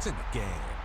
in the game.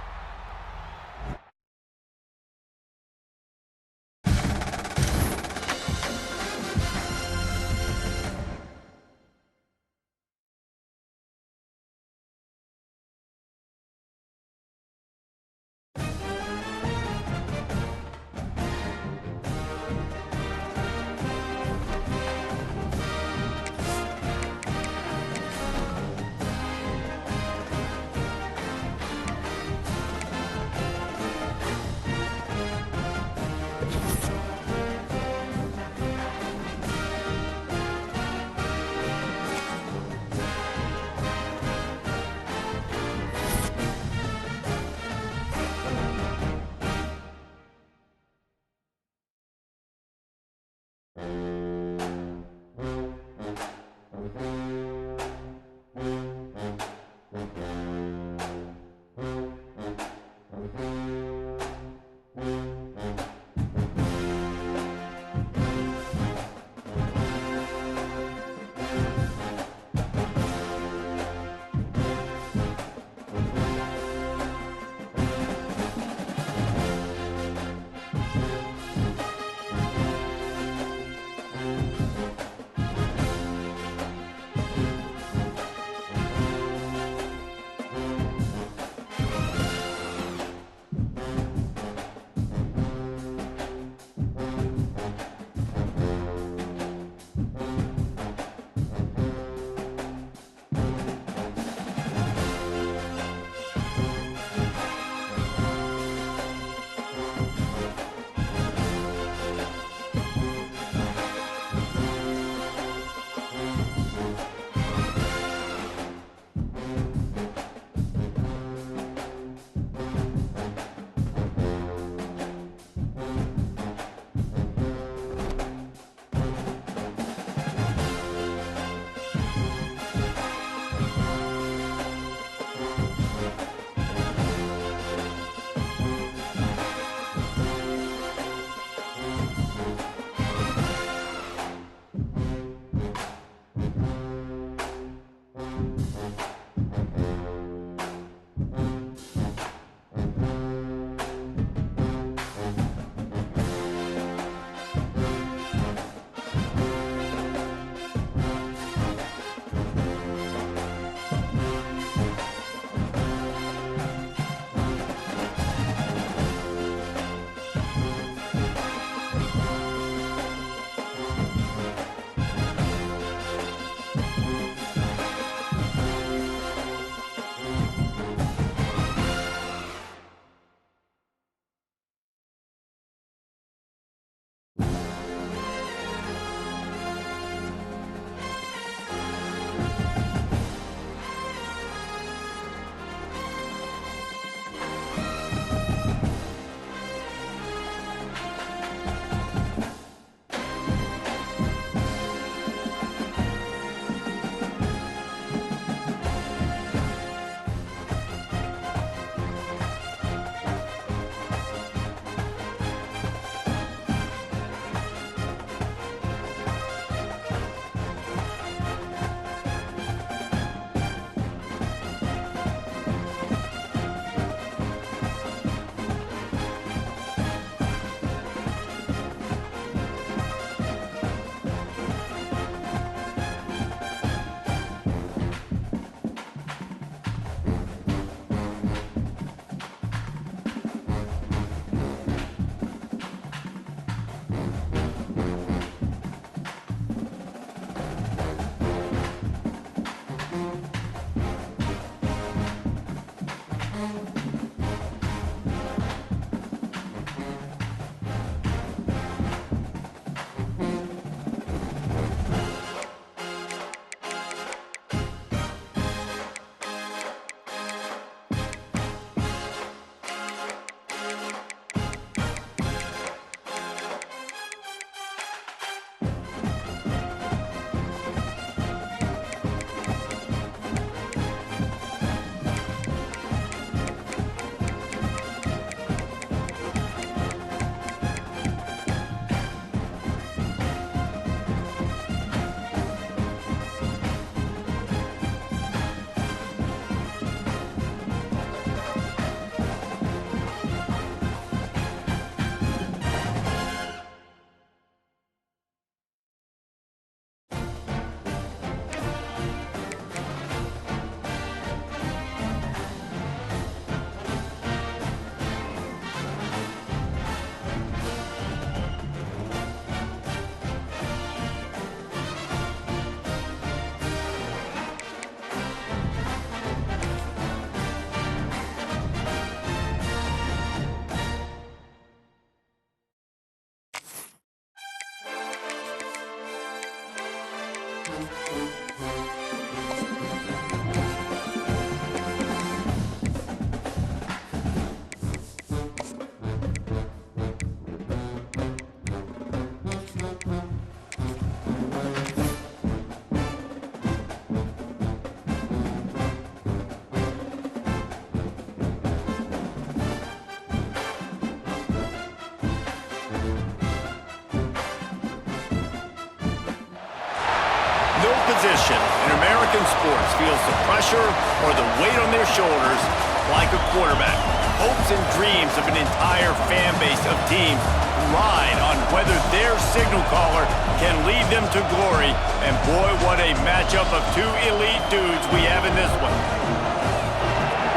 No position in American sports feels the pressure or the weight on their shoulders like a quarterback. Hopes and dreams of an entire fan base of teams ride on whether their signal caller can lead them to glory. And boy, what a matchup of two elite dudes we have in this one.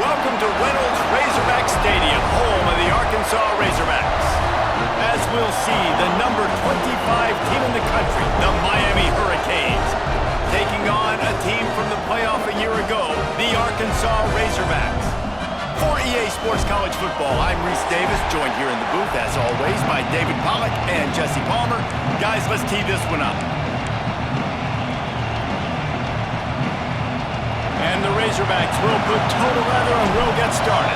Welcome to Reynolds Razorback Stadium, home of the Arkansas Razorbacks. As we'll see, the number 25 team in the country, the Miami Hurricanes, taking on a team from the playoff a year ago, the Arkansas Razorbacks. For EA Sports College Football, I'm Reese Davis, joined here in the booth, as always, by David Pollack and Jesse Palmer. Guys, let's tee this one up. And the Razorbacks will put total leather and will get started.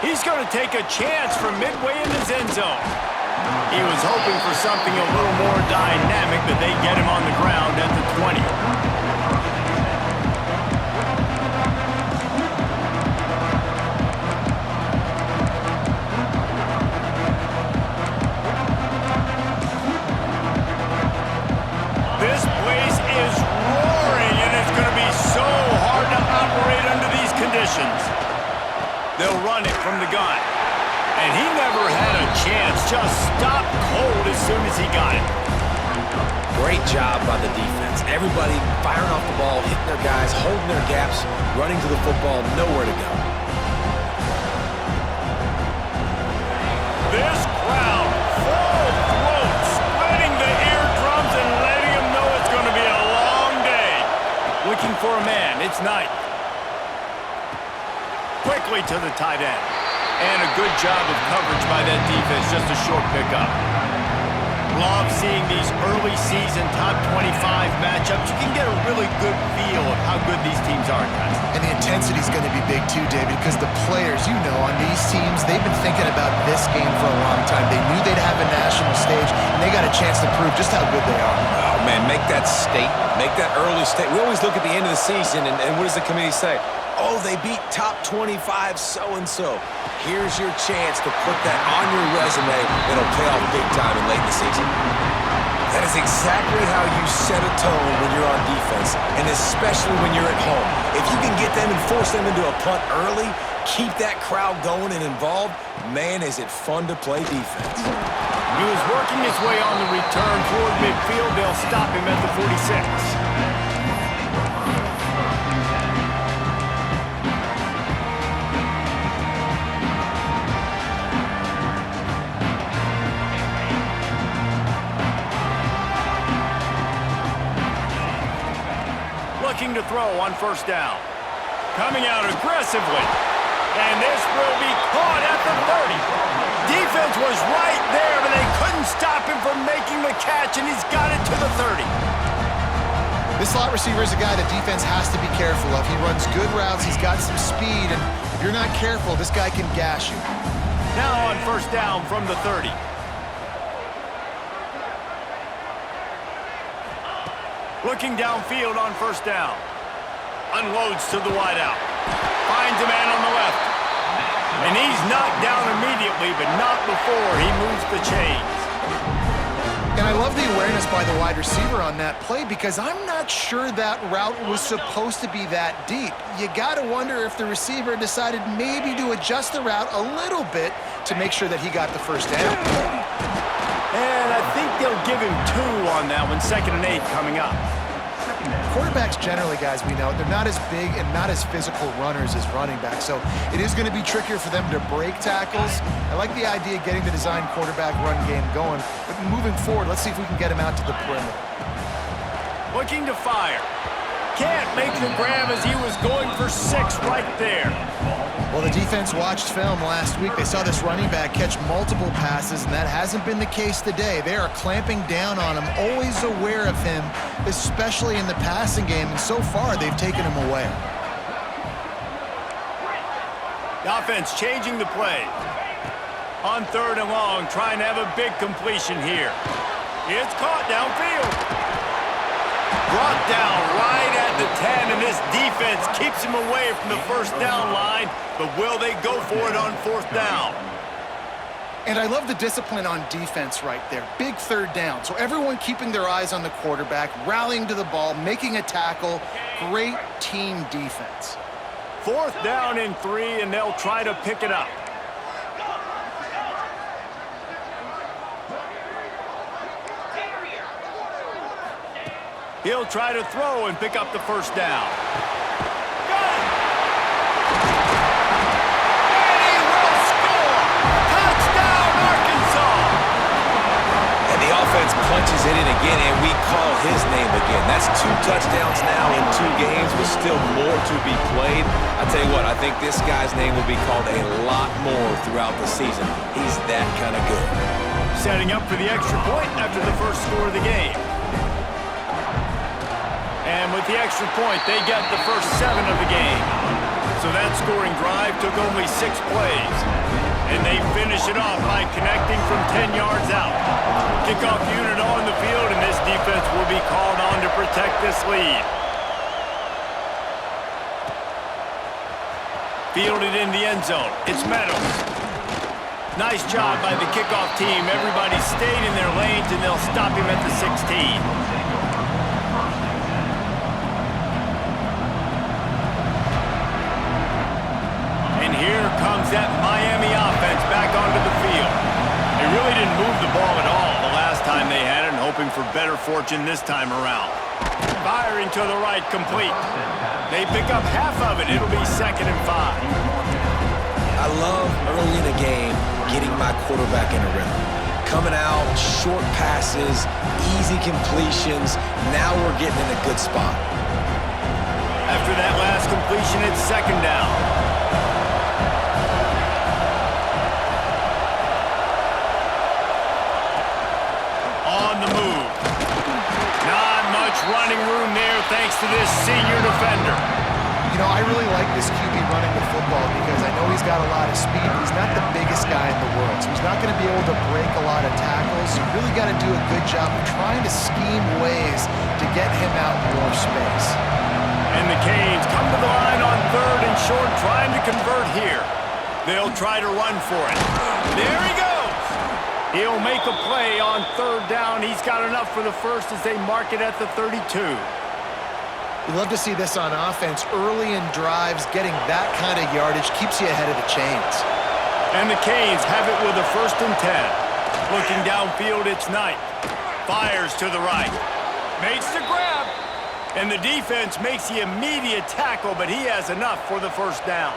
He's going to take a chance from midway in his end zone. He was hoping for something a little more dynamic, but they get him on the ground at the 20. This place is roaring, and it's going to be so hard to operate under these conditions. They'll run it from the gun. And he never had a chance. Just stopped cold as soon as he got it. Great job by the defense. Everybody firing off the ball, hitting their guys, holding their gaps, running to the football, nowhere to go. This crowd, full throat, splitting the eardrums and letting him know it's going to be a long day. Looking for a man. It's Knight. Quickly to the tight end. And a good job of coverage by that defense, just a short pickup. Love seeing these early season top 25 matchups. You can get a really good feel of how good these teams are, guys. And the intensity is going to be big too, David, because the players, you know, on these teams, they've been thinking about this game for a long time. They knew they'd have a national stage, and they got a chance to prove just how good they are. Oh, man, make that statement. Make that early statement. We always look at the end of the season, and what does the committee say? Oh, they beat top 25 so-and-so. Here's your chance to put that on your resume. It'll pay off big time in late in the season. That is exactly how you set a tone when you're on defense, and especially when you're at home. If you can get them and force them into a punt early, keep that crowd going and involved, man, is it fun to play defense. He was working his way on the return toward midfield. They'll stop him at the 46. Looking to throw on first down. Coming out aggressively. And this will be caught at the 30. Defense was right there, but they couldn't stop him from making the catch, and he's got it to the 30. This slot receiver is a guy that defense has to be careful of. He runs good routes, he's got some speed, and if you're not careful, this guy can gash you. Now on first down from the 30. Looking downfield on first down. Unloads to the wideout. Finds a man on the left. And he's knocked down immediately, but not before he moves the chains. And I love the awareness by the wide receiver on that play because I'm not sure that route was supposed to be that deep. You got to wonder if the receiver decided maybe to adjust the route a little bit to make sure that he got the first down. And I think they'll give him 2 on that one, 2nd and 8 coming up. Quarterbacks generally, guys, we know, they're not as big and not as physical runners as running backs, so it is going to be trickier for them to break tackles. I like the idea of getting the design quarterback run game going, but moving forward, let's see if we can get him out to the perimeter. Looking to fire. Can't make the grab as he was going for 6 right there. Well, the defense watched film last week. They saw this running back catch multiple passes, and that hasn't been the case today. They are clamping down on him, always aware of him, especially in the passing game, and so far they've taken him away. The offense changing the play. On 3rd and long, trying to have a big completion here. It's caught downfield. Brought down right at the 10, and this defense keeps him away from the first down line, but will they go for it on 4th down? And I love the discipline on defense right there. Big 3rd down. So everyone keeping their eyes on the quarterback, rallying to the ball, making a tackle. Great team defense. 4th down and 3, and they'll try to pick it up. He'll try to throw and pick up the 1st down. Got it! And he will score! Touchdown, Arkansas! And the offense punches it in again, and we call his name again. That's 2 touchdowns now in 2 games with still more to be played. I tell you what, I think this guy's name will be called a lot more throughout the season. He's that kind of good. Setting up for the extra point after the first score of the game. And with the extra point, they get the first 7 of the game. So that scoring drive took only 6 plays. And they finish it off by connecting from 10 yards out. Kickoff unit on the field, and this defense will be called on to protect this lead. Fielded in the end zone. It's Meadows. Nice job by the kickoff team. Everybody stayed in their lanes, and they'll stop him at the 16. Here comes that Miami offense back onto the field. They really didn't move the ball at all the last time they had it, and hoping for better fortune this time around. Firing to the right, complete. They pick up half of it. It'll be 2nd and 5. I love early in a game getting my quarterback in a rhythm. Coming out, short passes, easy completions. Now we're getting in a good spot. After that last completion, it's 2nd down. Running room there thanks to this senior defender. You know, I really like this QB running the football because I know he's got a lot of speed, but he's not the biggest guy in the world. So he's not going to be able to break a lot of tackles. You really got to do a good job of trying to scheme ways to get him out more space. And the Canes come to the line on 3rd and short, trying to convert here. They'll try to run for it. There he goes. He'll make a play on 3rd down. He's got enough for the first as they mark it at the 32. We love to see this on offense. Early in drives, getting that kind of yardage keeps you ahead of the chains. And the Canes have it with a 1st and 10. Looking downfield, it's Knight. Fires to the right. Makes the grab. And the defense makes the immediate tackle, but he has enough for the 1st down.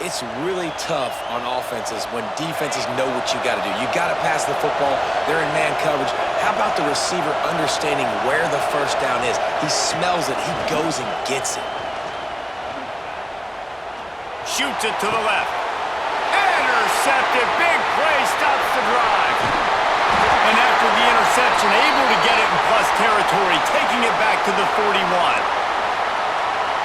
It's really tough on offenses when defenses know what you got to do. You got to pass the football. They're in man coverage. How about the receiver understanding where the 1st down is? He smells it. He goes and gets it. Shoots it to the left. Intercepted. Big play. Stops the drive. And after the interception, able to get it in plus territory, taking it back to the 41.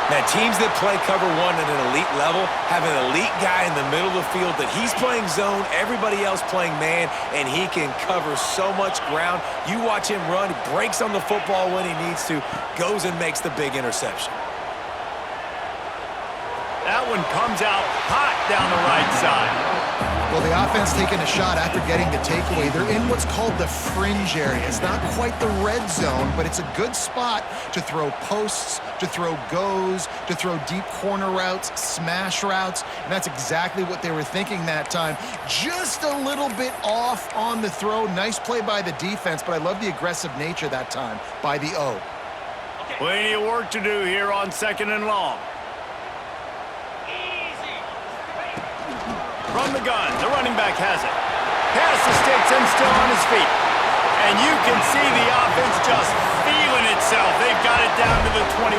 Now, teams that play cover 1 at an elite level have an elite guy in the middle of the field that he's playing zone, everybody else playing man, and he can cover so much ground. You watch him run, he breaks on the football when he needs to, goes and makes the big interception. That one comes out hot down the right side. Well, the offense taking a shot after getting the takeaway. They're in what's called the fringe area. It's not quite the red zone, but it's a good spot to throw posts, to throw goes, to throw deep corner routes, smash routes, and that's exactly what they were thinking that time. Just a little bit off on the throw. Nice play by the defense, but I love the aggressive nature that time by the O. Plenty of work to do here on 2nd and long. From the gun, the running back has it. Pass the sticks and still on his feet. And you can see the offense just feeling itself. They've got it down to the 21.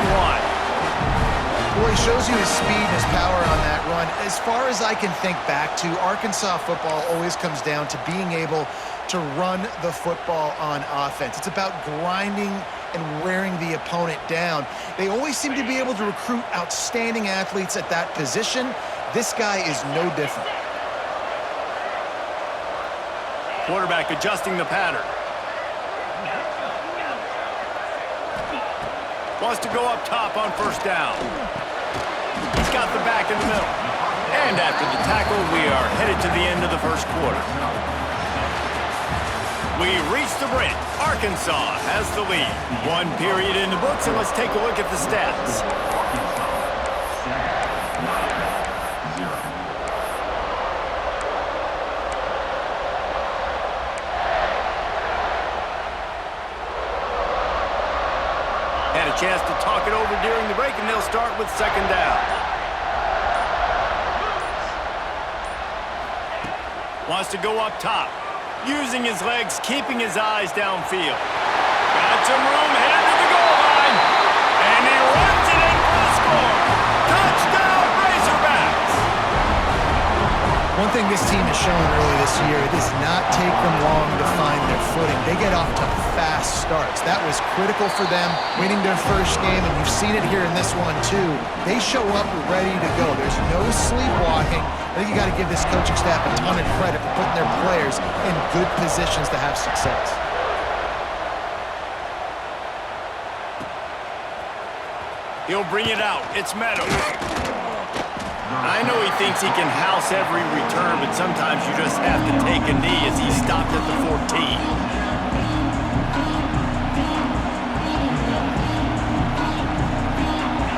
Well, he shows you his speed and his power on that run. As far as I can think back to, Arkansas football always comes down to being able to run the football on offense. It's about grinding and wearing the opponent down. They always seem to be able to recruit outstanding athletes at that position. This guy is no different. Quarterback adjusting the pattern. Wants to go up top on first down. He's got the back in the middle. And after the tackle, we are headed to the end of the first quarter. We reach the break. Arkansas has the lead. One period in the books, and let's take a look at the stats. Had a chance to talk it over during the break, and they'll start with second down. Wants to go up top. Using his legs, keeping his eyes downfield. Got some room, headed to the goal line. And he runs it in for the score. Touchdown, Razorbacks! One thing this team has shown early this year, it does not take them long to find their footing. They get off to fast starts. That was critical for them, winning their first game, and you've seen it here in this one too. They show up ready to go. There's no sleepwalking. I think you got to give this coaching staff a ton of credit for putting their players in good positions to have success. He'll bring it out. It's Meadows. I know he thinks he can house every return, but sometimes you just have to take a knee as he stopped at the 14.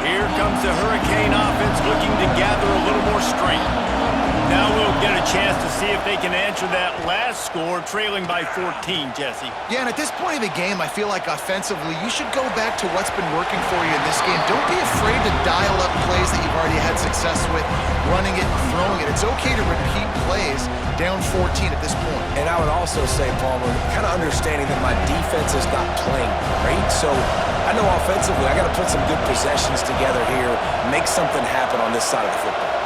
Here comes the Hurricane offense looking to gather a little more strength. Now we'll get a chance to see if they can answer that last score, trailing by 14, Jesse. Yeah, and at this point of the game, I feel like offensively, you should go back to what's been working for you in this game. Don't be afraid to dial up plays that you've already had success with, running it and throwing it. It's okay to repeat plays down 14 at this point. And I would also say, Palmer, kind of understanding that my defense is not playing great, so I know offensively I got to put some good possessions together here, make something happen on this side of the football.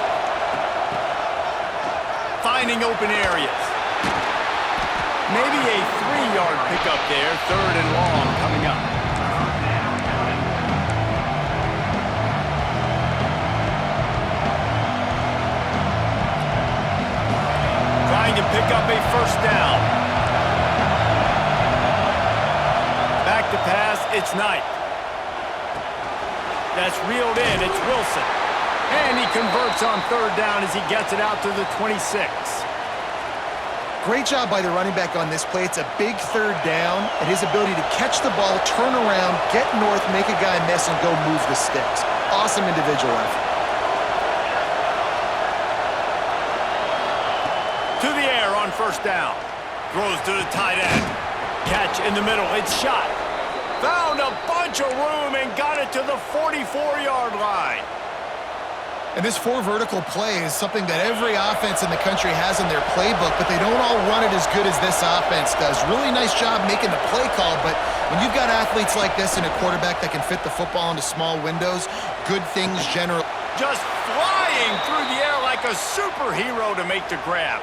Finding open areas. Maybe a 3-yard pickup there, third and long coming up. Trying to pick up a first down. Back to pass, it's Knight. That's reeled in, it's Wilson. And he converts on third down as he gets it out to the 26. Great job by the running back on this play. It's a big third down, and his ability to catch the ball, turn around, get north, make a guy miss, and go move the sticks. Awesome individual effort. To the air on first down. Throws to the tight end. Catch in the middle. It's shot. Found a bunch of room and got it to the 44-yard line. And this 4 vertical play is something that every offense in the country has in their playbook, but they don't all run it as good as this offense does. Really nice job making the play call, but when you've got athletes like this and a quarterback that can fit the football into small windows, good things generally. Just flying through the air like a superhero to make the grab.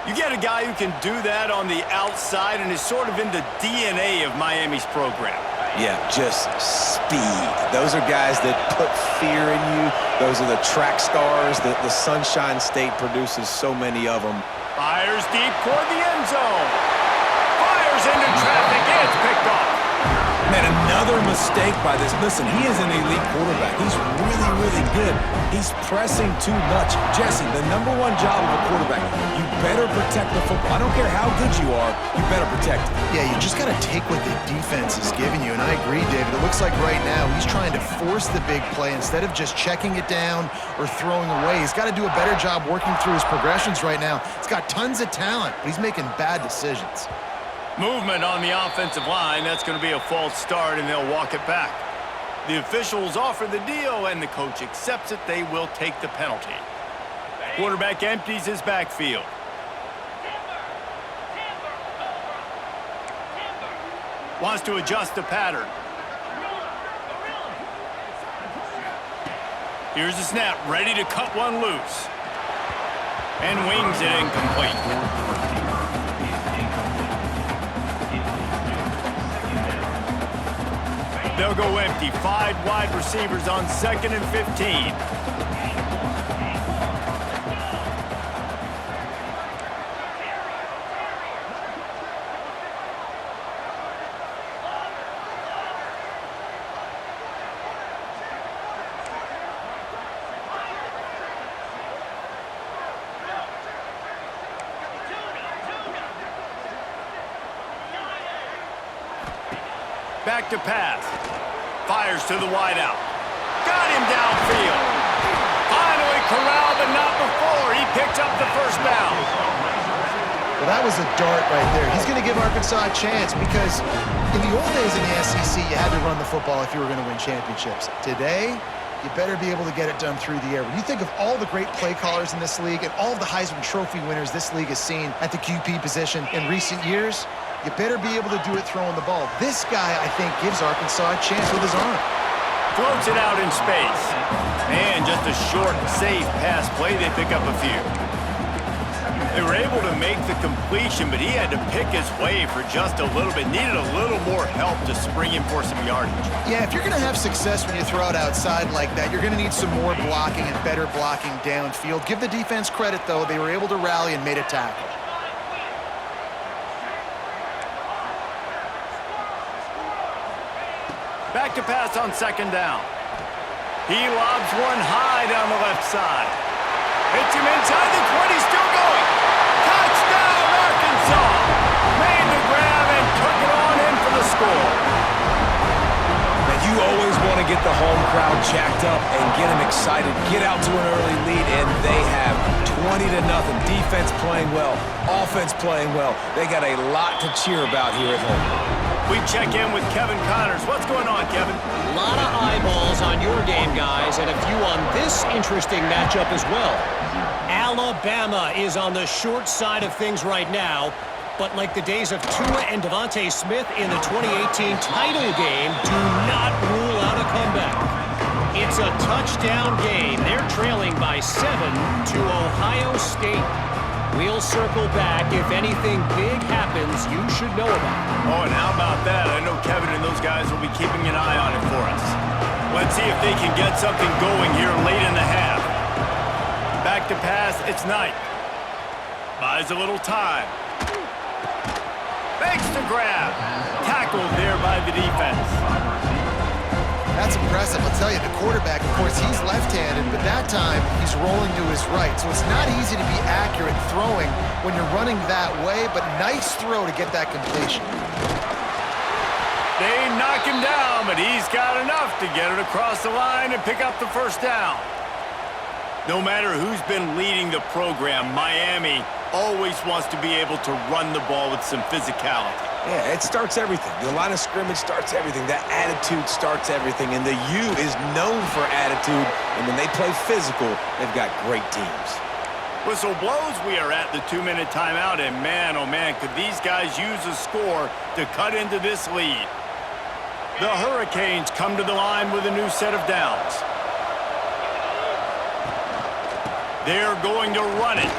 You get a guy who can do that on the outside and is sort of in the DNA of Miami's program. Yeah, just speed. Those are guys that put fear in you. Those are the track stars that the Sunshine State produces so many of them. Fires deep toward the end zone. Fires into traffic. It's picked off. Man, another mistake by this. Listen, he is an elite quarterback. He's really, really good. He's pressing too much. Jesse, the #1 job of a quarterback, you better protect the football. I don't care how good you are, you better protect it. Yeah, you just got to take what the defense is giving you, and I agree, David. It looks like right now he's trying to force the big play instead of just checking it down or throwing away. He's got to do a better job working through his progressions right now. He's got tons of talent, but he's making bad decisions. Movement on the offensive line. That's going to be a false start, and they'll walk it back. The officials offer the deal, and the coach accepts it. They will take the penalty. Quarterback empties his backfield. Wants to adjust the pattern. Here's the snap, ready to cut one loose. And wings it incomplete. They'll go empty. 5 wide receivers on 2nd and 15. Back to pass. Fires to the wideout. Got him downfield. Finally corralled, but not before. He picked up the first down. Well, that was a dart right there. He's going to give Arkansas a chance because in the old days in the SEC, you had to run the football if you were going to win championships. Today, you better be able to get it done through the air. When you think of all the great play callers in this league and all of the Heisman Trophy winners this league has seen at the QB position in recent years, you better be able to do it throwing the ball. This guy, I think, gives Arkansas a chance with his arm. Floats it out in space. And just a short, safe pass play. They pick up a few. They were able to make the completion, but he had to pick his way for just a little bit. Needed a little more help to spring him for some yardage. Yeah, if you're going to have success when you throw it outside like that, you're going to need some more blocking and better blocking downfield. Give the defense credit, though. They were able to rally and made a tackle. Back to pass on 2nd down. He lobs one high down the left side. Hits him inside the 20, still going. Touchdown, Arkansas! Made the grab and took it on in for the score. Now, you always want to get the home crowd jacked up and get them excited. Get out to an early lead, and they have 20-0. Defense playing well, offense playing well. They got a lot to cheer about here at home. We check in with Kevin Connors. What's going on, Kevin? A lot of eyeballs on your game, guys, and a few on this interesting matchup as well. Alabama is on the short side of things right now, but like the days of Tua and Devontae Smith in the 2018 title game, do not rule out a comeback. It's a touchdown game. They're trailing by 7 to Ohio State. We'll circle back if anything big happens you should know about. Oh, and how about that? I know Kevin and those guys will be keeping an eye on it for us. Let's see if they can get something going here late in the half. Back to pass, it's Knight. Buys a little time. Makes the grab. Tackled there by the defense. That's impressive. I'll tell you, the quarterback, of course, he's left-handed, but that time he's rolling to his right. So it's not easy to be accurate throwing when you're running that way, but nice throw to get that completion. They knock him down, but he's got enough to get it across the line and pick up the first down. No matter who's been leading the program, Miami always wants to be able to run the ball with some physicality. Yeah, it starts everything. The line of scrimmage starts everything. That attitude starts everything. And the U is known for attitude. And when they play physical, they've got great teams. Whistle blows. We are at the 2-minute timeout. And man, oh man, could these guys use a score to cut into this lead. The Hurricanes come to the line with a new set of downs. They're going to run it.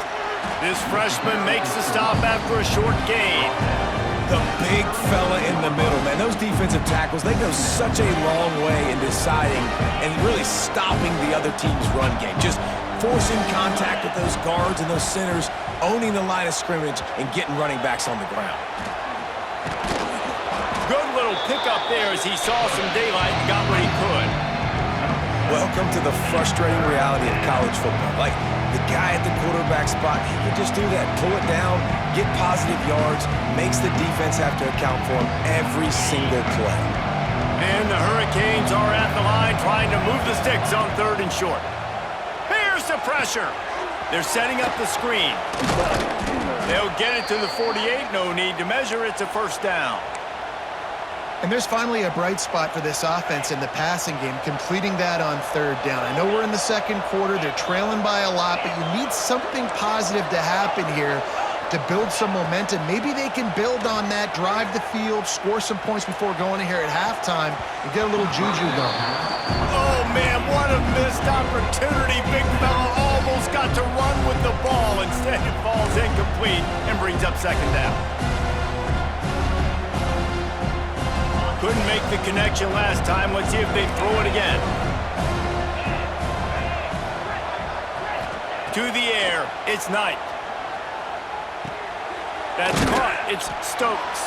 This freshman makes the stop after a short gain. The big fella in the middle, man. Those defensive tackles, they go such a long way in deciding and really stopping the other team's run game. Just forcing contact with those guards and those centers, owning the line of scrimmage, and getting running backs on the ground. Good little pickup there as he saw some daylight and got what he could. Welcome to the frustrating reality of college football. Like, the guy at the quarterback spot, he can just do that. Pull it down, get positive yards, makes the defense have to account for him every single play. And the Hurricanes are at the line trying to move the sticks on 3rd and short. Here's the pressure. They're setting up the screen. They'll get it to the 48. No need to measure. It's a first down. And there's finally a bright spot for this offense in the passing game, completing that on 3rd down. I know we're in the 2nd quarter. They're trailing by a lot, but you need something positive to happen here to build some momentum. Maybe they can build on that, drive the field, score some points before going in here at halftime, and get a little juju going. Oh, man, what a missed opportunity. Big fella almost got to run with the ball. Instead, it falls incomplete and brings up second down. Couldn't make the connection last time. Let's see if they throw it again. To the air, it's Knight. That's caught. It's Stokes.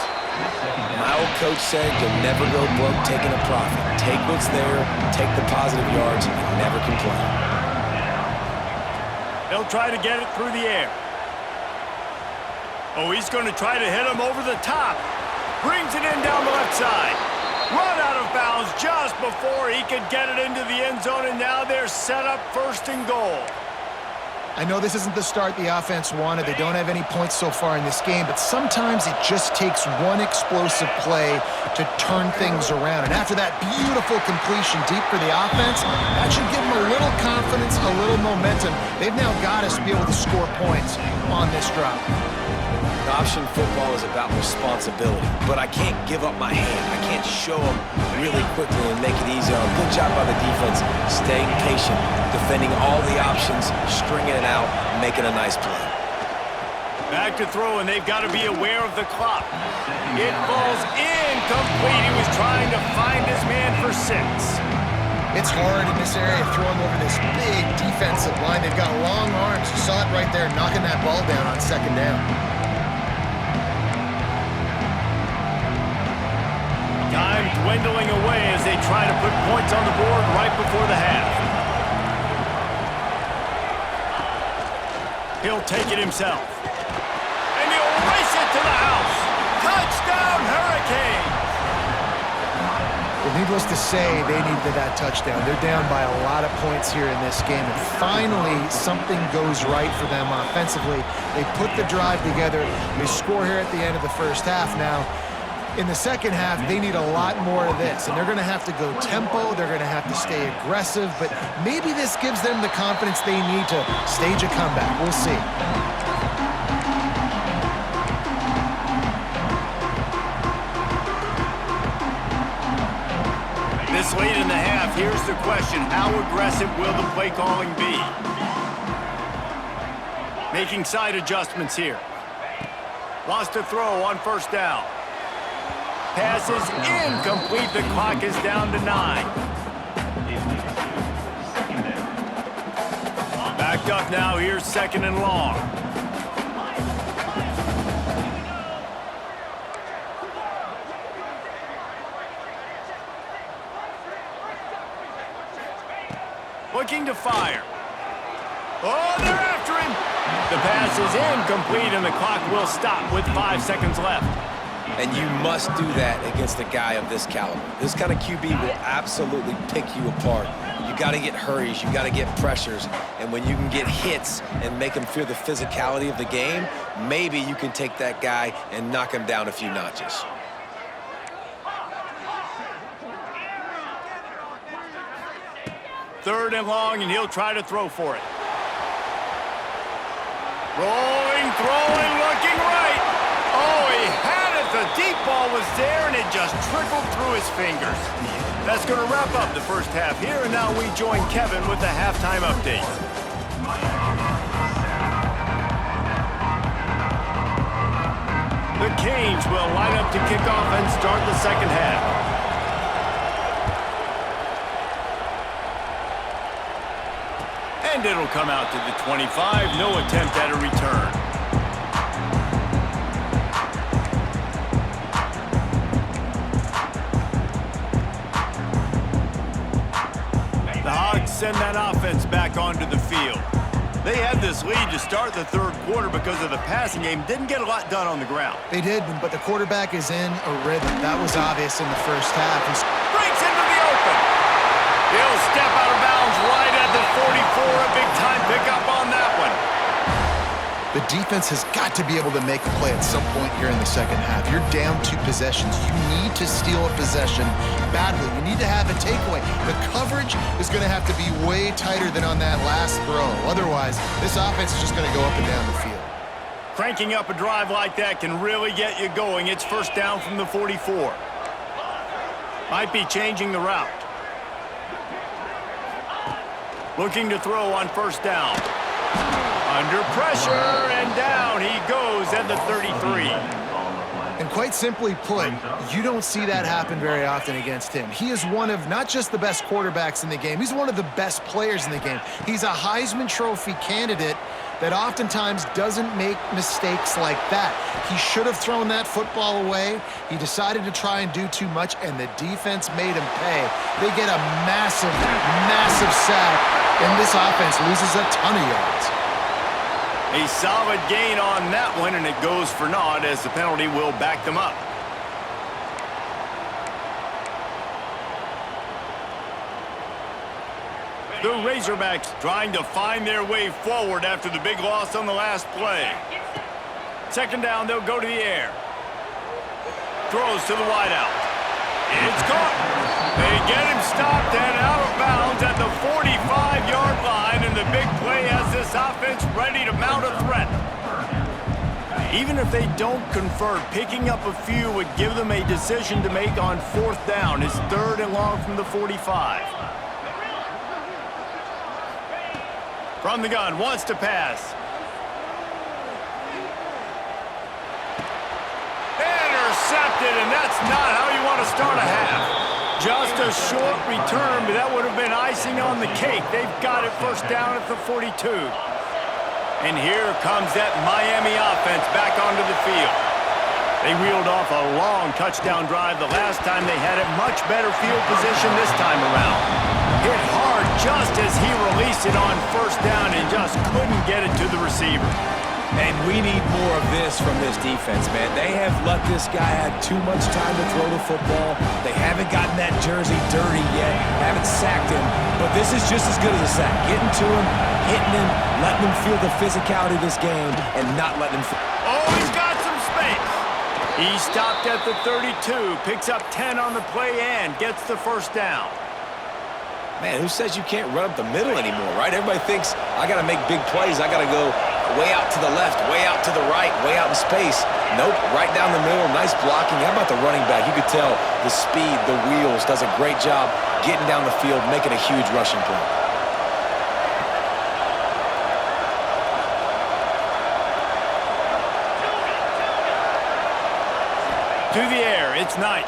My old coach said you'll never go broke taking a profit. Take what's there, take the positive yards, and never complain. They'll try to get it through the air. Oh, he's going to try to hit him over the top. Brings it in down the left side. Run out of bounds just before he could get it into the end zone, and now they're set up first and goal. I know this isn't the start the offense wanted. They don't have any points so far in this game, but sometimes it just takes one explosive play to turn things around. And after that beautiful completion deep for the offense, that should give them a little confidence, a little momentum. They've now got us to be able to score points on this drive. Option football is about responsibility, but I can't give up my hand. I can't show them really quickly and make it easy. Good job by the defense, staying patient, defending all the options, stringing it out, making a nice play. Back to throw, and they've got to be aware of the clock. It falls incomplete. He was trying to find his man for 6. It's hard in this area throwing over this big defensive line. They've got long arms. You saw it right there, knocking that ball down on second down. Time dwindling away as they try to put points on the board right before the half. He'll take it himself. And he'll race it to the house. Touchdown, Hurricanes! Well, needless to say, they needed that touchdown. They're down by a lot of points here in this game, and finally something goes right for them offensively. They put the drive together. They score here at the end of the first half. Now, in the second half, they need a lot more of this, and they're going to have to go tempo. They're going to have to stay aggressive, but maybe this gives them the confidence they need to stage a comeback. We'll see. This late in the half, here's the question. How aggressive will the play calling be? Making side adjustments here. Lost a throw on first down. Pass is incomplete. The clock is down to 9. Backed up now. Here's second and long. Looking to fire. Oh, they're after him. The pass is incomplete, and the clock will stop with 5 seconds left. And you must do that against a guy of this caliber. This kind of QB will absolutely pick you apart. You got to get hurries, you got to get pressures, and when you can get hits and make him feel the physicality of the game, maybe you can take that guy and knock him down a few notches. Third and long, and he'll try to throw for it. Rolling, throwing, looking right. Oh, he had it. The deep ball was there, and it just trickled through his fingers. That's going to wrap up the first half here, and now we join Kevin with the halftime update. The Canes will line up to kick off and start the second half. And it'll come out to the 25. No attempt at a return. The Hogs send that offense back onto the field. They had this lead to start the third quarter because of the passing game. Didn't get a lot done on the ground. They did, but the quarterback is in a rhythm. That was obvious in the first half. Breaks into the open. He'll step out of bounds right at the 44. A big-time pickup on that one. The defense has got to be able to make a play at some point here in the second half. You're down 2 possessions. You need to steal a possession badly. You need to have a takeaway. The coverage is going to have to be way tighter than on that last throw. Otherwise, this offense is just going to go up and down the field. Cranking up a drive like that can really get you going. It's first down from the 44. Might be changing the route. Looking to throw on first down. Under pressure, and down he goes at the 33. And quite simply put, you don't see that happen very often against him. He is one of not just the best quarterbacks in the game, he's one of the best players in the game. He's a Heisman Trophy candidate that oftentimes doesn't make mistakes like that. He should have thrown that football away. He decided to try and do too much, and the defense made him pay. They get a massive, massive sack, and this offense loses a ton of yards. A solid gain on that one, and it goes for naught as the penalty will back them up. The Razorbacks trying to find their way forward after the big loss on the last play. Second down, they'll go to the air. Throws to the wideout. It's caught. They get him stopped and out of bounds at the 45-yard line, and the big play has this offense ready to mount a threat. Even if they don't convert, picking up a few would give them a decision to make on fourth down. It's third and long from the 45. From the gun, wants to pass. Intercepted, and that's not how you want to start a half. Just a short return, but that would have been icing on the cake. They've got it first down at the 42. And here comes that Miami offense back onto the field. They reeled off a long touchdown drive the last time they had it. Much better field position this time around. Hit hard just as he released it on first down and just couldn't get it to the receiver. And we need more of this from this defense, man. They have let this guy have too much time to throw the football. They haven't gotten that jersey dirty yet, haven't sacked him. But this is just as good as a sack. Getting to him, hitting him, letting him feel the physicality of this game, and not letting him... Oh, he's got some space. He stopped at the 32, picks up 10 on the play and gets the first down. Man, who says you can't run up the middle anymore, right? Everybody thinks, I got to make big plays. I got to go way out to the left, way out to the right, way out in space. Nope, right down the middle, nice blocking. How about the running back? You could tell the speed, the wheels, does a great job getting down the field, making a huge rushing play. To the air, it's Knight.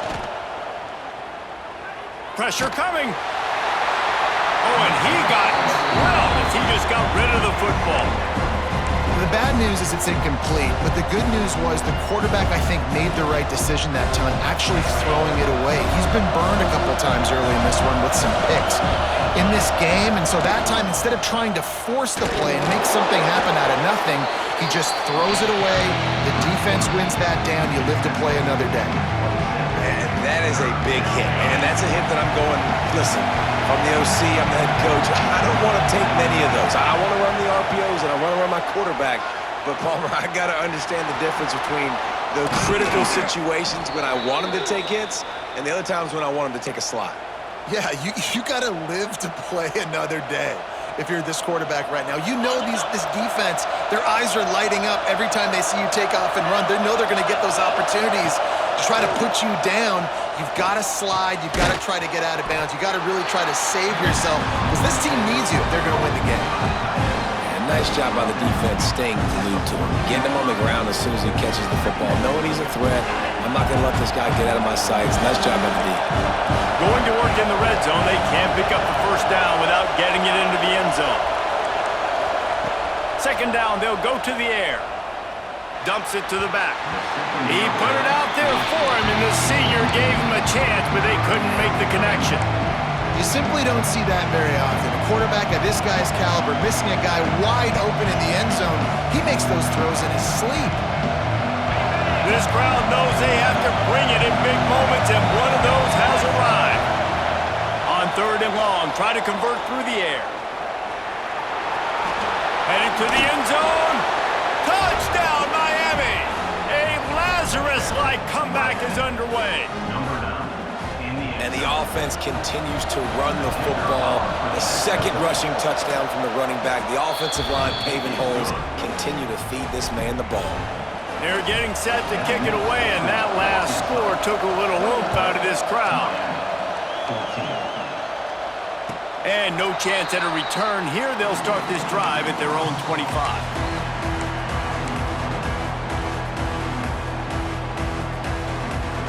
Pressure coming. Oh, and he got drilled as he just got rid of the football. The bad news is it's incomplete, but the good news was the quarterback, I think, made the right decision that time, actually throwing it away. He's been burned a couple times early in this one with some picks in this game, and so that time, instead of trying to force the play and make something happen out of nothing, he just throws it away. The defense wins that down. You live to play another day. And that is a big hit, man. That's a hit that I'm going, listen, I'm the OC, I'm the head coach. I don't want to take many of those. I want to run the RPOs and I want to run my quarterback. But, Palmer, I got to understand the difference between the critical situations when I want him to take hits and the other times when I want him to take a slide. Yeah, you got to live to play another day if you're this quarterback right now. You know this defense, their eyes are lighting up every time they see you take off and run. They know they're going to get those opportunities to try to put you down. You've got to slide. You've got to try to get out of bounds. You've got to really try to save yourself because this team needs you if they're going to win the game. And nice job by the defense staying glued to him, getting him on the ground as soon as he catches the football, knowing he's a threat. I'm not going to let this guy get out of my sights. Nice job by the D. Going to work in the red zone. They can't pick up the first down without getting it into the end zone. Second down, they'll go to the air. Dumps it to the back. He put it out there for him, and the senior gave him a chance, but they couldn't make the connection. You simply don't see that very often. A quarterback of this guy's caliber missing a guy wide open in the end zone. He makes those throws in his sleep. This crowd knows they have to bring it in big moments, and one of those has arrived. On third and long, try to convert through the air. Headed to the end zone. Touchdown, Miami! A Lazarus-like comeback is underway. And the offense continues to run the football. The second rushing touchdown from the running back. The offensive line paving holes continue to feed this man the ball. They're getting set to kick it away, and that last score took a little oomph out of this crowd. And no chance at a return here. They'll start this drive at their own 25.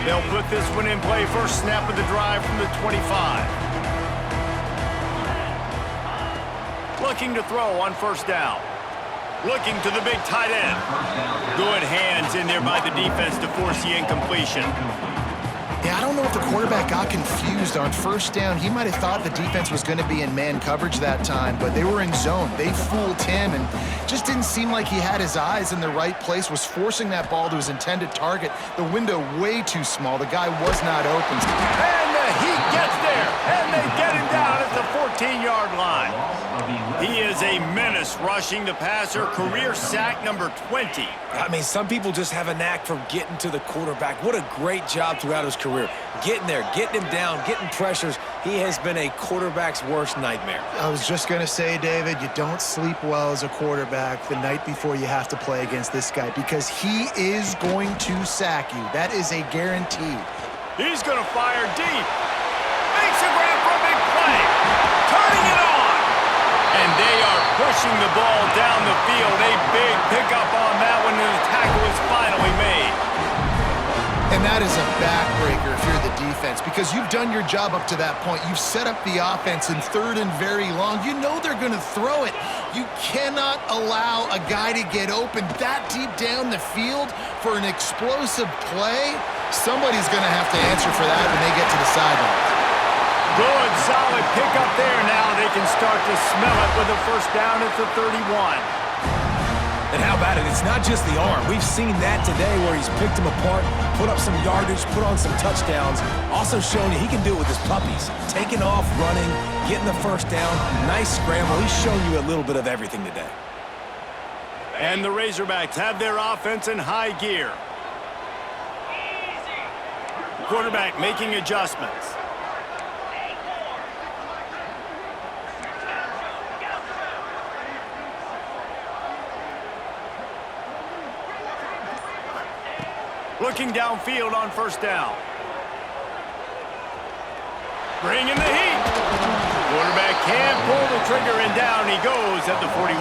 They'll put this one in play. First snap of the drive from the 25. Looking to throw on first down. Looking to the big tight end. Good hands in there by the defense to force the incompletion. Yeah, I don't know if the quarterback got confused on first down. He might have thought the defense was going to be in man coverage that time, but they were in zone. They fooled him and just didn't seem like he had his eyes in the right place, was forcing that ball to his intended target. The window way too small. The guy was not open. And the heat gets there, and they get him down at the 14-yard line. He is a menace rushing the passer. Career sack number 20. I mean, some people just have a knack for getting to the quarterback. What a great job throughout his career. Getting there, getting him down, getting pressures. He has been a quarterback's worst nightmare. I was just going to say, David, you don't sleep well as a quarterback the night before you have to play against this guy because he is going to sack you. That is a guarantee. He's going to fire deep. Makes a grab for a big play. Turning it on. And they are pushing the ball down the field. A big pickup on that one, and the tackle is finally made. And that is a backbreaker if you're the defense because you've done your job up to that point. You've set up the offense in third and very long. You know they're going to throw it. You cannot allow a guy to get open that deep down the field for an explosive play. Somebody's going to have to answer for that when they get to the sideline. Good, solid pickup there. Now they can start to smell it with a first down at the 31. And how about it? It's not just the arm. We've seen that today where he's picked them apart, put up some yardage, put on some touchdowns. Also showing you he can do it with his puppies. Taking off, running, getting the first down. Nice scramble. He's shown you a little bit of everything today. And the Razorbacks have their offense in high gear. Quarterback making adjustments. Looking downfield on first down. Bringing the heat. Quarterback can't pull the trigger, and down he goes at the 41.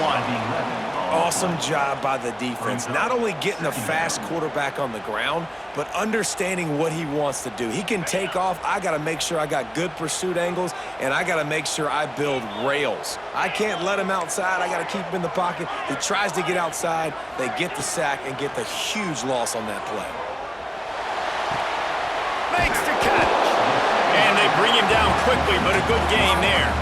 Awesome job by the defense. Not only getting a fast quarterback on the ground, but understanding what he wants to do. He can take off. I got to make sure I got good pursuit angles, and I got to make sure I build rails. I can't let him outside. I got to keep him in the pocket. He tries to get outside. They get the sack and get the huge loss on that play. Makes the catch. And they bring him down quickly, but a good game there.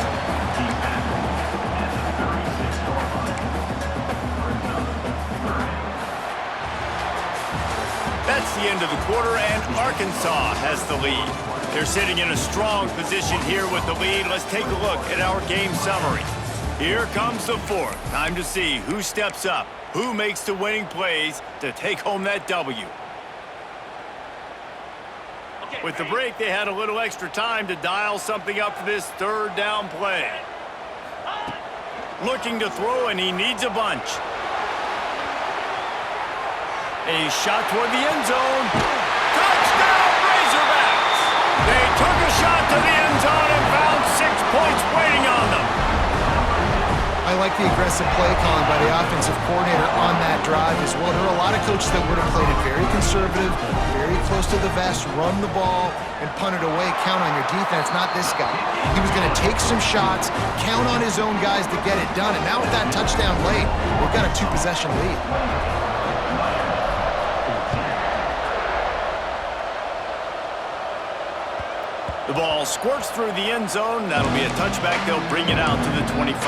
That's the end of the quarter, and Arkansas has the lead. They're sitting in a strong position here with the lead. Let's take a look at our game summary. Here comes the fourth. Time to see who steps up, who makes the winning plays to take home that W. With the break, they had a little extra time to dial something up for this third down play. Looking to throw, and he needs a bunch. A shot toward the end zone. Touchdown, Razorbacks! They took a shot to the end zone and found 6 points waiting on them. I like the aggressive play calling by the offensive coordinator on that drive as well. There are a lot of coaches that would have played it very conservative, very close to the vest, run the ball, and punt it away. Count on your defense, not this guy. He was going to take some shots, count on his own guys to get it done. And now with that touchdown late, we've got a 2-possession lead. The ball squirts through the end zone. That'll be a touchback. They'll bring it out to the 25.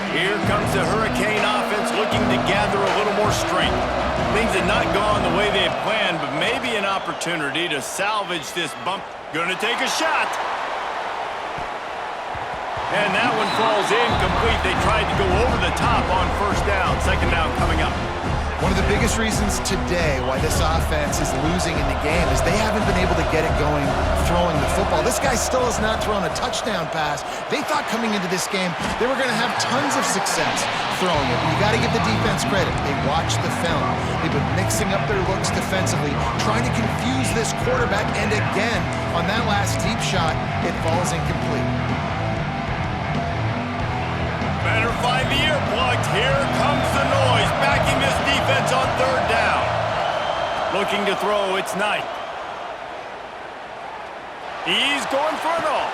Here comes the Hurricane offense looking to gather a little more strength. Things had not gone the way they had planned, but maybe an opportunity to salvage this bump. Gonna take a shot. And that one falls incomplete. They tried to go over the top on first down. Second down coming up. One of the biggest reasons today why this offense is losing in the game is they haven't been able to get it going throwing the football. This guy still has not thrown a touchdown pass. They thought coming into this game they were going to have tons of success throwing it. You got to give the defense credit. They watched the film. They've been mixing up their looks defensively, trying to confuse this quarterback, and again, on that last deep shot, it falls incomplete. Better find the earplugs. Here comes the noise, backing this defense on third down. Looking to throw, it's Knight. He's going for it all.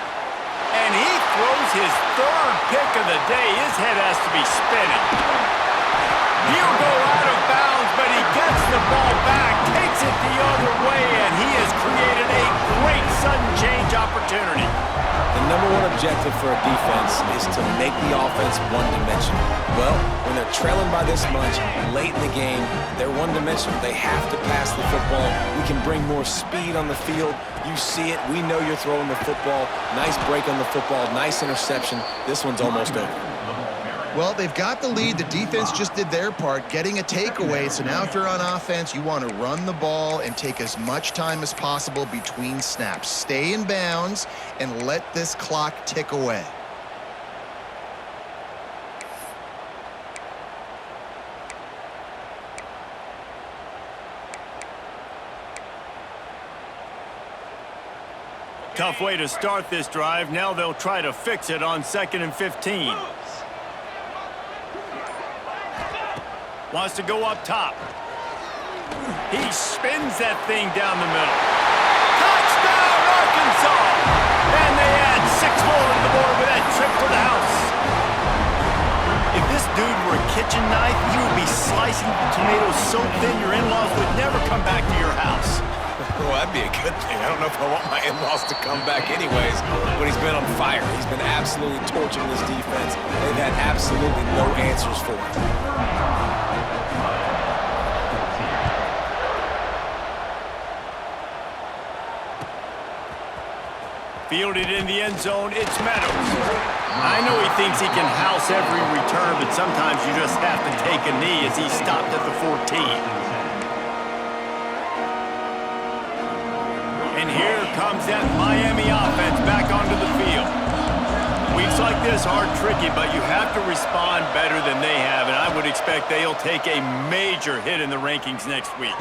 And he throws his third pick of the day. His head has to be spinning. He'll go out of bounds, but he gets the ball back, takes it the other way, and he has created a great sudden change opportunity. The number one objective for a defense is to make the offense one-dimensional. Well, when they're trailing by this much late in the game, they're one-dimensional. They have to pass the football. We can bring more speed on the field. You see it. We know you're throwing the football. Nice break on the football. Nice interception. This one's almost over. Well, they've got the lead. The defense just did their part, getting a takeaway. So now if you're on offense, you want to run the ball and take as much time as possible between snaps. Stay in bounds and let this clock tick away. Tough way to start this drive. Now they'll try to fix it on 2nd and 15. Wants to go up top. He spins that thing down the middle. Touchdown, Arkansas! And they add 6 more to the board with that trip to the house. If this dude were a kitchen knife, he would be slicing tomatoes so thin your in-laws would never come back to your house. Well, that'd be a good thing. I don't know if I want my in-laws to come back anyways, but he's been on fire. He's been absolutely torching this defense. They've had absolutely no answers for him. Fielded in the end zone, it's Meadows. I know he thinks he can house every return, but sometimes you just have to take a knee as he stopped at the 14. And here comes that Miami offense back onto the field. Weeks like this are tricky, but you have to respond better than they have, and I would expect they'll take a major hit in the rankings next week.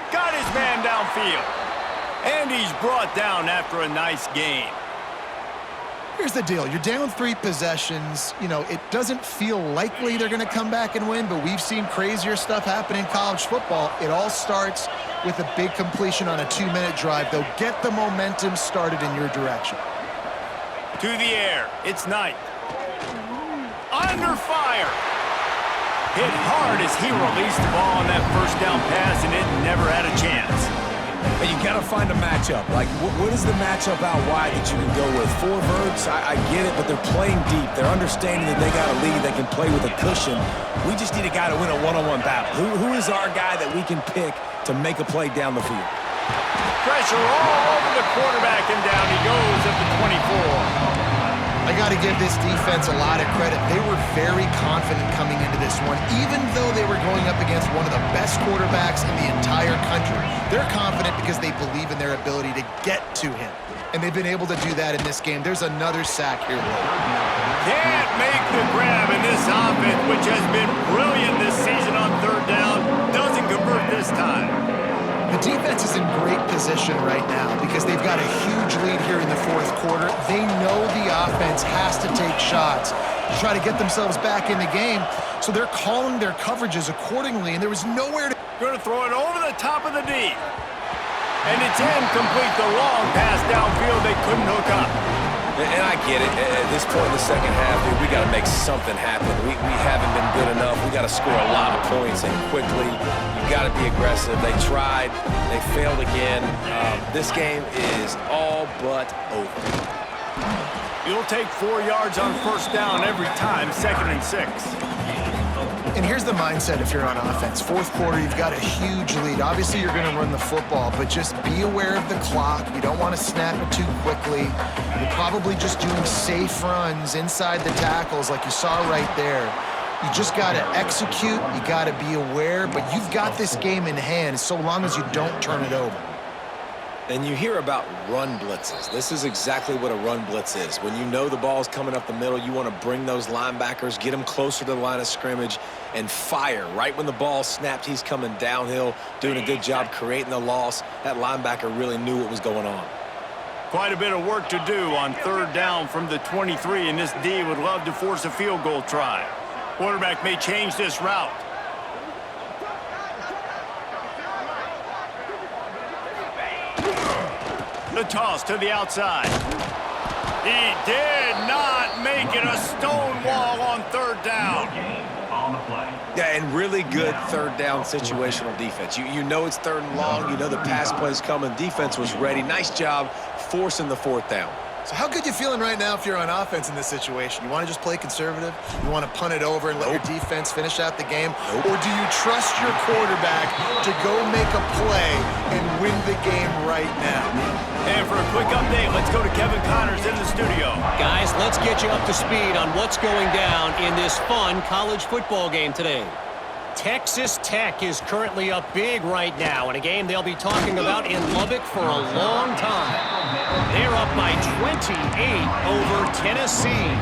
Got his man downfield. And he's brought down after a nice game. Here's the deal. You're down 3 possessions. You know, it doesn't feel likely they're going to come back and win, but we've seen crazier stuff happen in college football. It all starts with a big completion on a 2-minute drive. They'll get the momentum started in your direction. To the air. It's Knight. Under fire. Hit hard as he released the ball on that first down pass, and it never had a chance. But you got to find a matchup. Like, what is the matchup out wide that you can go with? 4 verts, I get it, but they're playing deep. They're understanding that they got a lead. They can play with a cushion. We just need a guy to win a one-on-one battle. Who is our guy that we can pick to make a play down the field? Pressure all over the quarterback, and down he goes at the 24. I got to give this defense a lot of credit. They were very confident coming into this one, even though they were going up against one of the best quarterbacks in the entire country. They're confident because they believe in their ability to get to him, and they've been able to do that in this game. There's another sack here, Will. Can't make the grab in this offense, which has been brilliant this season on third down. Doesn't convert this time. The defense is in great position right now because they've got a huge lead here in the 4th quarter. They know the offense has to take shots to try to get themselves back in the game, so they're calling their coverages accordingly, and there was nowhere to... Going to throw it over the top of the D. And it's incomplete. The long pass downfield they couldn't hook up. And I get it. At this point in the second half, dude, we got to make something happen. We haven't been good enough. We got to score a lot of points and quickly. You got to be aggressive. They tried. They failed again. This game is all but over. You'll take 4 yards on first down every time, 2nd and 6. And here's the mindset if you're on offense. 4th quarter, you've got a huge lead. Obviously, you're going to run the football, but just be aware of the clock. You don't want to snap it too quickly. You're probably just doing safe runs inside the tackles like you saw right there. You just got to execute. You got to be aware, but you've got this game in hand so long as you don't turn it over. And you hear about run blitzes. This is exactly what a run blitz is. When you know the ball's coming up the middle, you want to bring those linebackers, get them closer to the line of scrimmage, and fire. Right when the ball snapped, he's coming downhill, doing a good job creating the loss. That linebacker really knew what was going on. Quite a bit of work to do on third down from the 23, and this D would love to force a field goal try. Quarterback may change this route. The toss to the outside. He did not make it a stone wall on third down. Yeah, and really good third down situational defense. You know it's third and long. You know the pass play's coming. Defense was ready. Nice job forcing the fourth down. So how good you feeling right now if you're on offense in this situation? You want to just play conservative? You want to punt it over and let your defense finish out the game? Or do you trust your quarterback to go make a play and win the game right now? And for a quick update, let's go to Kevin Connors in the studio. Guys, let's get you up to speed on what's going down in this fun college football game today. Texas Tech is currently up big right now in a game they'll be talking about in Lubbock for a long time. They're up by 28 over Tennessee.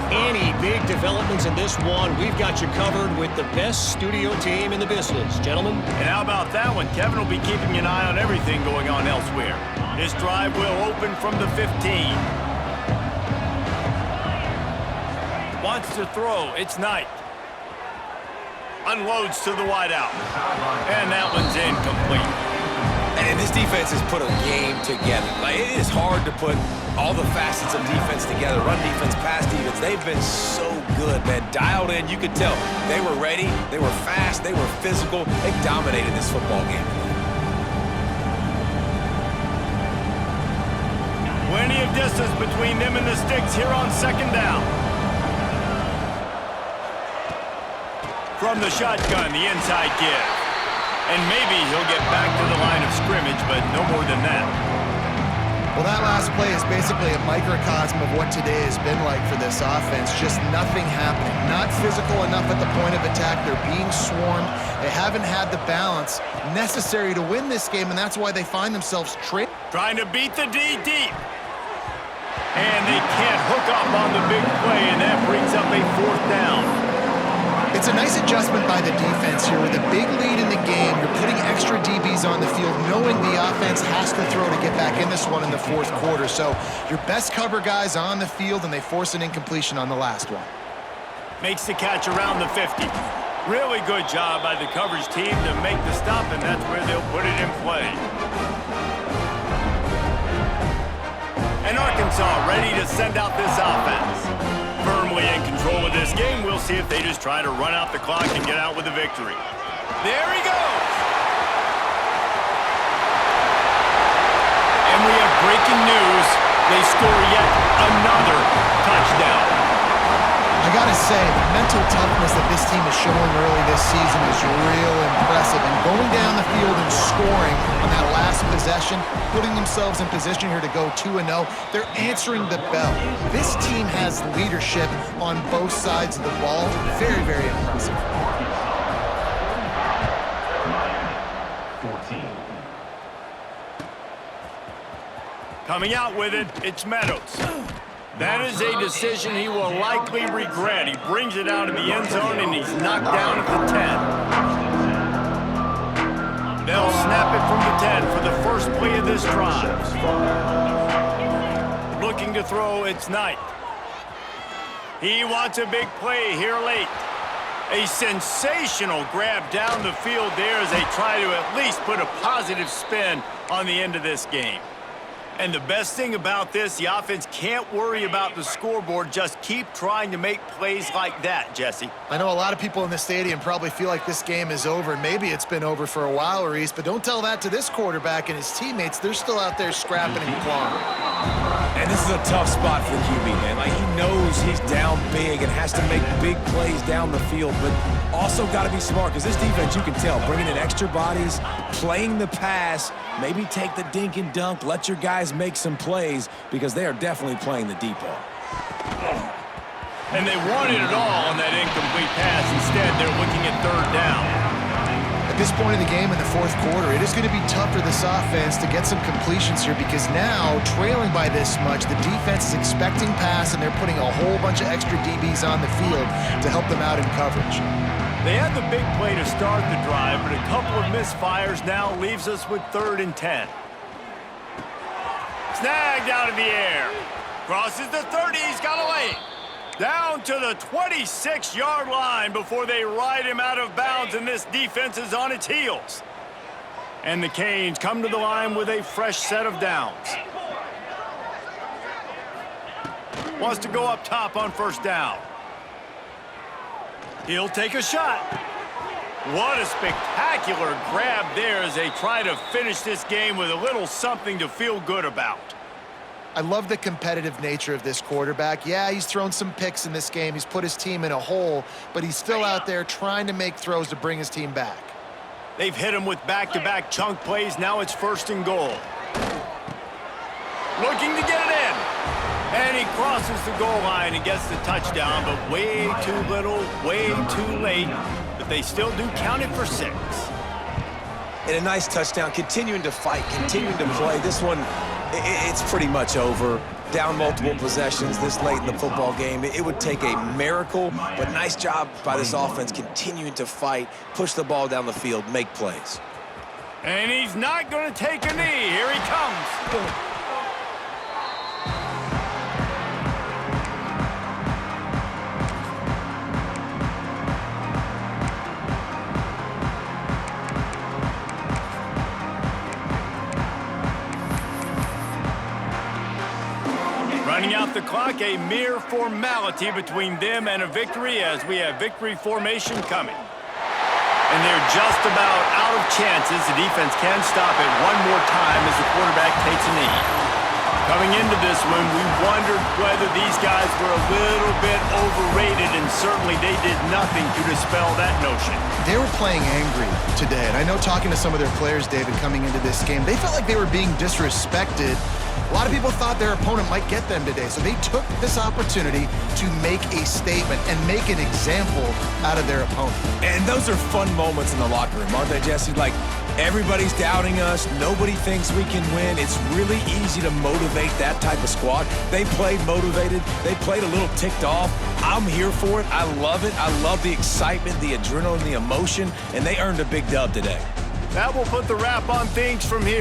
Any big developments in this one, we've got you covered with the best studio team in the business. Gentlemen? And how about that one? Kevin will be keeping an eye on everything going on elsewhere. This drive will open from the 15. Wants to throw. It's Knight. Unloads to the wideout. And that one's incomplete. And this defense has put a game together. Like, it is hard to put all the facets of defense together. Run defense, pass defense. They've been so good, man. Dialed in. You could tell they were ready. They were fast. They were physical. They dominated this football game. Plenty of distance between them and the sticks here on second down. From the shotgun, the inside give. And maybe he'll get back to the line of scrimmage, but no more than that. Well, that last play is basically a microcosm of what today has been like for this offense. Just nothing happening. Not physical enough at the point of attack. They're being swarmed. They haven't had the balance necessary to win this game, and that's why they find themselves trying to beat the D deep. And they can't hook up on the big play, and that brings up a fourth down. It's a nice adjustment by the defense here. With a big lead in the game, you're putting extra DBs on the field, knowing the offense has to throw to get back in this one in the fourth quarter. So your best cover guys on the field, and they force an incompletion on the last one. Makes the catch around the 50. Really good job by the coverage team to make the stop, and that's where they'll put it in play. And Arkansas ready to send out this offense. Firmly in control of this game. We'll see if they just try to run out the clock and get out with a victory. There he goes! And we have breaking news. They score yet another touchdown. I gotta say, the mental toughness that this team is showing early this season is real impressive. And going down the field and scoring on that last possession, putting themselves in position here to go 2-0, they're answering the bell. This team has leadership on both sides of the ball. Very, very impressive. Coming out with it, it's Meadows. That is a decision he will likely regret. He brings it out of the end zone, and he's knocked down at the 10. They'll snap it from the 10 for the first play of this drive. Looking to throw, it's Knight. He wants a big play here late. A sensational grab down the field there as they try to at least put a positive spin on the end of this game. And the best thing about this, the offense can't worry about the scoreboard. Just keep trying to make plays like that, Jesse. I know a lot of people in the stadium probably feel like this game is over. Maybe it's been over for a while, Reese, but don't tell that to this quarterback and his teammates. They're still out there scrapping and clawing. And this is a tough spot for the QB, man. Like, he knows he's down big and has to make big plays down the field, but also got to be smart because this defense, you can tell, bringing in extra bodies, playing the pass, maybe take the dink and dunk, let your guys make some plays because they are definitely playing the deep ball. And they wanted it all on that incomplete pass. Instead, they're looking at third down. At this point in the game in the fourth quarter, it is going to be tough for this offense to get some completions here because now, trailing by this much, the defense is expecting pass and they're putting a whole bunch of extra DBs on the field to help them out in coverage. They had the big play to start the drive, but a couple of misfires now leaves us with 3rd and 10. Snagged out of the air. Crosses the 30, he's got a lane. Down to the 26-yard line before they ride him out of bounds, and this defense is on its heels. And the Canes come to the line with a fresh set of downs. Wants to go up top on 1st down. He'll take a shot. What a spectacular grab there as they try to finish this game with a little something to feel good about. I love the competitive nature of this quarterback. Yeah, he's thrown some picks in this game. He's put his team in a hole, but he's still out there trying to make throws to bring his team back. They've hit him with back-to-back chunk plays. Now it's 1st and goal. Looking to get it in. And he crosses the goal line and gets the touchdown, but way too little, way too late. But they still do count it for 6. And a nice touchdown, continuing to fight, continuing to play. This one, it's pretty much over. Down multiple possessions this late in the football game. It would take a miracle, but nice job by this offense continuing to fight, push the ball down the field, make plays. And he's not going to take a knee. Here he comes. Running out the clock, a mere formality between them and a victory as we have victory formation coming. And they're just about out of chances. The defense can stop it one more time as the quarterback takes a knee. Coming into this one, we wondered whether these guys were a little bit overrated, and certainly they did nothing to dispel that notion. They were playing angry today, and I know talking to some of their players, David, coming into this game, they felt like they were being disrespected. A lot of people thought their opponent might get them today, so they took this opportunity to make a statement and make an example out of their opponent. And those are fun moments in the locker room, aren't they, Jesse? Like, everybody's doubting us. Nobody thinks we can win. It's really easy to motivate that type of squad. They played motivated. They played a little ticked off. I'm here for it. I love it. I love the excitement, the adrenaline, the emotion, and they earned a big dub today. That will put the wrap on things from here.